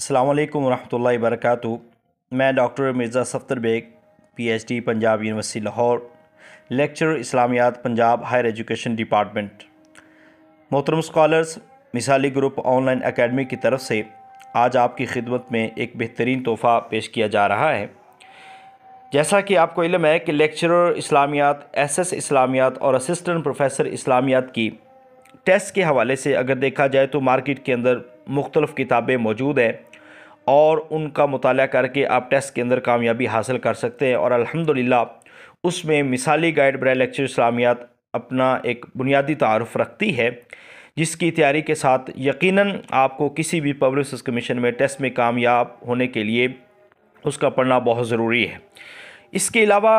अस्सलाम वालेकुम रहमतुल्लाहि वबरकातुहू। मैं doctor Mirza Safdar Baig PhD Punjab university Lahore, lecturer इस्लामियात पंजाब हायर एजुकेशन डिपार्टमेंट। मोहतरम scholars, Misali group online academy की तरफ से आज आपकी खिदमत में एक बेहतरीन तोहफ़ा पेश किया जा रहा है। जैसा कि आपको इल्म है कि लेक्चरर इस्लामियात, SS इस्लामियात और असिस्टेंट प्रोफेसर इस्लामियात की टेस्ट के हवाले से अगर देखा जाए तो मार्केट के अंदर मुख्तलिफ़ किताबें मौजूद हैं और उनका मुताला करके आप टेस्ट के अंदर कामयाबी हासिल कर सकते हैं। और अल्हम्दुलिल्लाह उसमें मिसाली गाइड बराए लेक्चर इस्लामियात अपना एक बुनियादी तारुफ़ रखती है, जिसकी तैयारी के साथ यकीनन आपको किसी भी पब्लिक सर्विस कमीशन में टेस्ट में कामयाब होने के लिए उसका पढ़ना बहुत ज़रूरी है। इसके अलावा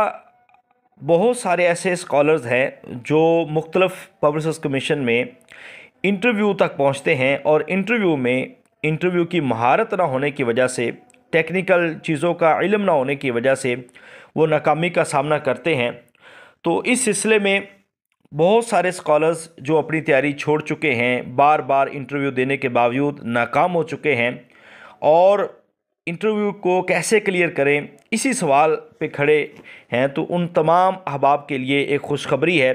बहुत सारे ऐसे स्कॉलर्स हैं जो मुख्तलिफ़ पब्लिक सर्विस कमीशन में इंटरव्यू तक पहुंचते हैं और इंटरव्यू की महारत ना होने की वजह से, टेक्निकल चीज़ों का इल्म ना होने की वजह से वो नाकामी का सामना करते हैं। तो इस सिलसिले में बहुत सारे स्कॉलर्स जो अपनी तैयारी छोड़ चुके हैं, बार बार इंटरव्यू देने के बावजूद नाकाम हो चुके हैं और इंटरव्यू को कैसे क्लियर करें, इसी सवाल पे खड़े हैं। तो उन तमाम अहबाब के लिए एक खुशखबरी है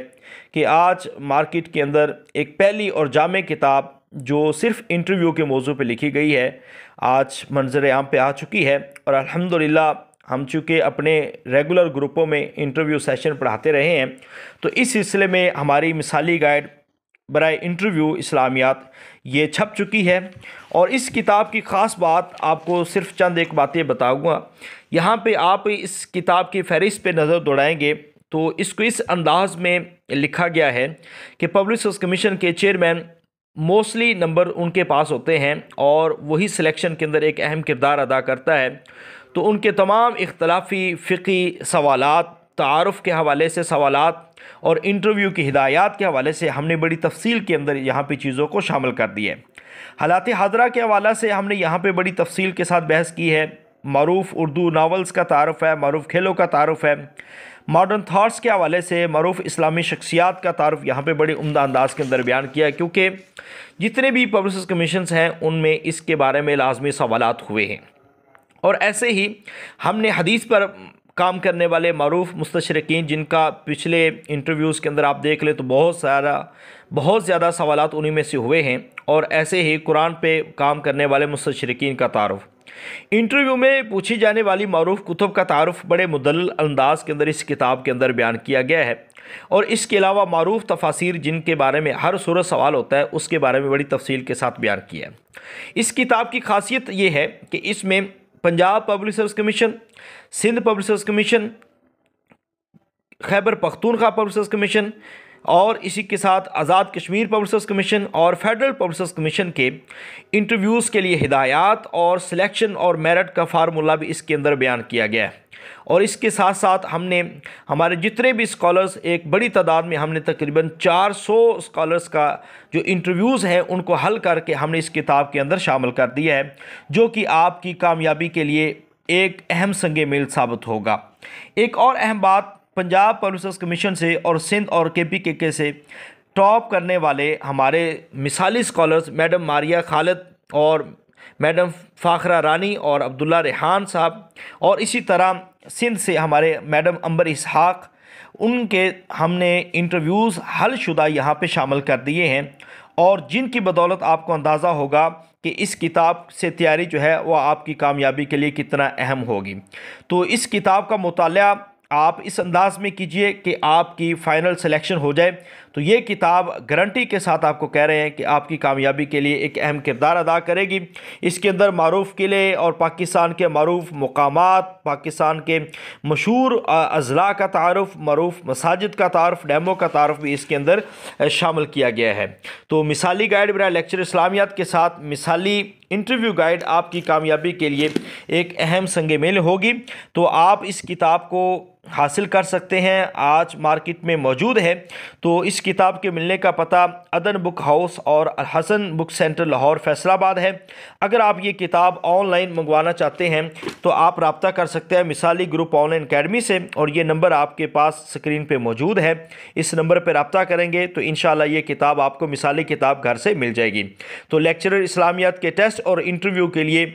कि आज मार्केट के अंदर एक पहली और जामे किताब जो सिर्फ़ इंटरव्यू के मौजू पे लिखी गई है, आज मंजर आम पे आ चुकी है। और अल्हम्दुलिल्लाह हम चूँकि अपने रेगुलर ग्रुपों में इंटरव्यू सेशन पढ़ाते रहे हैं, तो इस सिलसिले में हमारी मिसाली गाइड बराए इंटरव्यू इस्लामियात ये छप चुकी है। और इस किताब की ख़ास बात आपको सिर्फ चंद एक बातें बताऊंगा। यहाँ पे आप इस किताब की फहरिस्त पे नज़र दौड़ाएंगे तो इसको इस अंदाज़ में लिखा गया है कि पब्लिक सर्विस कमीशन के चेयरमैन मोस्टली नंबर उनके पास होते हैं और वही सिलेक्शन के अंदर एक अहम किरदार अदा करता है। तो उनके तमाम इख्तलाफी फ़िक़ी सवालात, तारुफ़ के हवाले से सवालात और इंटरव्यू की हिदायत के हवाले से हमने बड़ी तफसील के अंदर यहाँ पे चीज़ों को शामिल कर दिया है। हालात हाज़रा के हवाले से हमने यहाँ पे बड़ी तफसील के साथ बहस की है। मरूफ़ उर्दू नावल्स का तारुफ़ है, मरूफ़ खेलों का तारुफ़ है, मॉडर्न थाट्स के हवाले से मरूफ़ इस्लामी शख्सियात का तारुफ़ यहाँ पे बड़े उम्दा अंदाज़ के अंदर बयान किया है, क्योंकि जितने भी पब्लिक सर्विस कमीशंस हैं उनमें इसके बारे में लाजमी सवालात हुए हैं। और ऐसे ही हमने हदीस पर काम करने वाले मरूफ़ मुस्तशरिकीन, जिनका पिछले इंटरव्यूज़ के अंदर आप देख ले तो बहुत ज़्यादा सवालात उन्हीं में से हुए हैं। और ऐसे ही कुरान पे काम करने वाले मुस्तशरिकीन का तारुफ़, इंटरव्यू में पूछी जाने वाली मरूफ़ कुतुब का तारुफ़ बड़े मुदल्लल अंदाज़ के अंदर इस किताब के अंदर बयान किया गया है। और इसके अलावा मरूफ़ तफासिर, जिनके बारे में हर सूरत सवाल होता है, उसके बारे में बड़ी तफसील के साथ बयान किया है। इस किताब की खासियत ये है कि इसमें Punjab public service commission, Sindh public service commission, Khyber Pakhtunkhwa public service commission और इसी के साथ Azad Kashmir public service commission और फेडरल पब्लिक सर्विस कमीशन के इंटरव्यूज़ के लिए हिदायत और सिलेक्शन और मेरिट का फार्मूला भी इसके अंदर बयान किया गया है। और इसके साथ साथ हमने हमारे जितने भी स्कॉलर्स, एक बड़ी तादाद में हमने तकरीबन 400 स्कॉलर्स का जो इंटरव्यूज़ हैं उनको हल करके हमने इस किताब के अंदर शामिल कर दिया है, जो कि आपकी कामयाबी के लिए एक अहम संगे मील साबित होगा। एक और अहम बात, पंजाब पब्लिक सर्विस कमीशन से और सिंध और KPKK से टॉप करने वाले हमारे मिसाली स्कॉलर्स मैडम मारिया खालिद और मैडम फ़ाखरा रानी और अब्दुल्ला रेहान साहब, और इसी तरह सिंध से हमारे मैडम अंबर इसहाक, उनके हमने इंटरव्यूज़ हल शुदा यहाँ पे शामिल कर दिए हैं। और जिनकी बदौलत आपको अंदाज़ा होगा कि इस किताब से तैयारी जो है वो आपकी कामयाबी के लिए कितना अहम होगी। तो इस किताब का मुताला आप इस अंदाज़ में कीजिए कि आपकी फ़ाइनल सिलेक्शन हो जाए। तो ये किताब गारंटी के साथ आपको कह रहे हैं कि आपकी कामयाबी के लिए एक अहम किरदार अदा करेगी। इसके अंदर मारूफ़ किले और पाकिस्तान के मारूफ़ मकामात, पाकिस्तान के मशहूर अज़ला का तारुफ़, मारूफ़ मसाजिद का तारुफ़, डैमों का तारुफ़ भी इसके अंदर शामिल किया गया है। तो मिसाली गाइड बराए लेक्चर इस्लामियात के साथ मिसाली इंटरव्यू गाइड आपकी कामयाबी के लिए एक अहम संगे मेल होगी। तो आप इस किताब को हासिल कर सकते हैं, आज मार्केट में मौजूद है। तो इस किताब के मिलने का पता अदन बुक हाउस और हसन बुक सेंटर लाहौर फैसलाबाद है। अगर आप ये किताब ऑनलाइन मंगवाना चाहते हैं तो आप रब्ता कर सकते हैं मिसाली ग्रुप ऑनलाइन अकेडमी से, और ये नंबर आपके पास स्क्रीन पे मौजूद है। इस नंबर पर रब्ता करेंगे तो इंशाल्लाह ये किताब आपको मिसाली किताब घर से मिल जाएगी। तो लेक्चरर इस्लामियात के टेस्ट और इंटरव्यू के लिए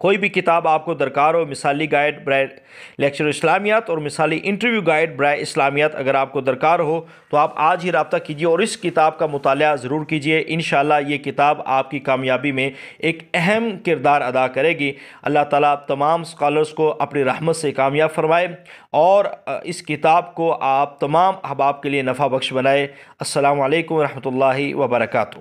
کوئی بھی کتاب آپ کو درکار ہو، مثالی گائیڈ برائے لیکچر اسلامیات اور مثالی انٹرویو گائیڈ برائے اسلامیات اگر آپ کو درکار ہو تو آپ آج ہی رابطہ کیجیے اور اس کتاب کا مطالعہ ضرور کیجیے۔ انشاءاللہ یہ کتاب آپ کی کامیابی میں ایک اہم کردار ادا کرے گی۔ اللہ تعالیٰ تمام سکالرز کو اپنی رحمت سے کامیاب فرمائے اور اس کتاب کو آپ تمام احباب کے لیے نفع بخش بنائے۔ السلام علیکم ورحمۃ اللہ وبرکاتہ۔